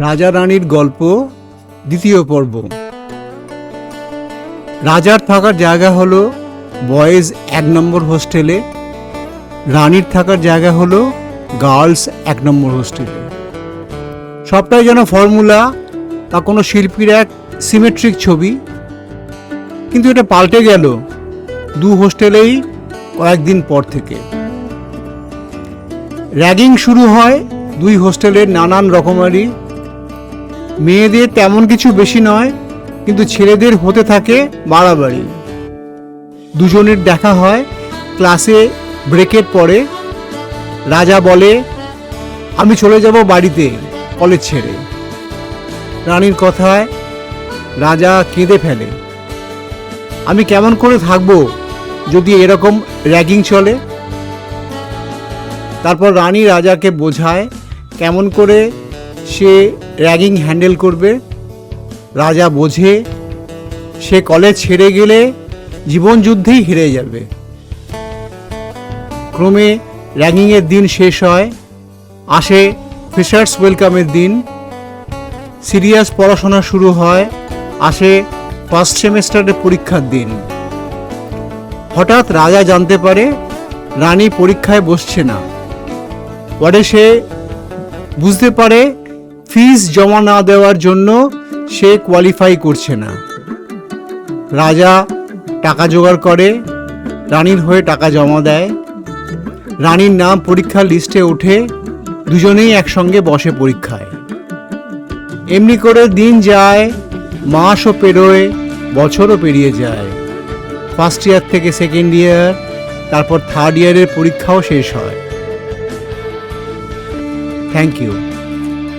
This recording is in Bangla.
রাজা রানীর গল্প দ্বিতীয় পর্ব। রাজার থাকার জায়গা হলো বয়েজ 1 নম্বর হোস্টেলে, রানীর থাকার জায়গা হলো গার্লস 1 নম্বর হোস্টেলে। সবটাই যেন ফর্মুলা বা কোনো শিল্পীর এক সিমেট্রিক ছবি, কিন্তু এটা পাল্টে গেল 2 হোস্টেলেই কয়েকদিন পর থেকে। র্যাগিং শুরু হয় 2 হোস্টেলের নানান রকমারি। মেয়েদের তেমন কিছু বেশি নয়, কিন্তু ছেলেদের হতে থাকে বাড়াবাড়ি। দুজনের দেখা হয় ক্লাসে ব্রেকের পরে। রাজা বলে, আমি চলে যাব বাড়িতে কলেজ ছেড়ে। রানীর কথায় রাজা কেঁদে ফেলে, আমি কেমন করে থাকবো যদি এরকম র্যাগিং চলে। তারপর রানী রাজাকে বোঝায় কেমন করে সে র্যাগিং হ্যান্ডেল করবে। রাজা বোঝে সে কলেজ ছেড়ে গেলে জীবনযুদ্ধেই হেরে যাবে। ক্রমে র্যাগিংয়ের দিন শেষ হয়, আসে ফ্রেশার্স ওয়েলকামের দিন। সিরিয়াস পড়াশোনা শুরু হয়, আসে ফার্স্ট সেমেস্টারের পরীক্ষার দিন। হঠাৎ রাজা জানতে পারে রানী পরীক্ষায় বসছে না। পরে সে বুঝতে পারে ফিস জমা না দেওয়ার জন্য সে কোয়ালিফাই করছে না। রাজা টাকা জোগাড় করে, রানীর হয়ে টাকা জমা দেয়। রানীর নাম পরীক্ষার লিস্টে ওঠে, দুজনেই একসঙ্গে বসে পরীক্ষায়। এমনি করে দিন যায়, মাসও পেরোয়, বছরও পেরিয়ে যায়। ফার্স্ট ইয়ার থেকে সেকেন্ড ইয়ার, তারপর থার্ড ইয়ারের পরীক্ষাও শেষ হয়। Thank you.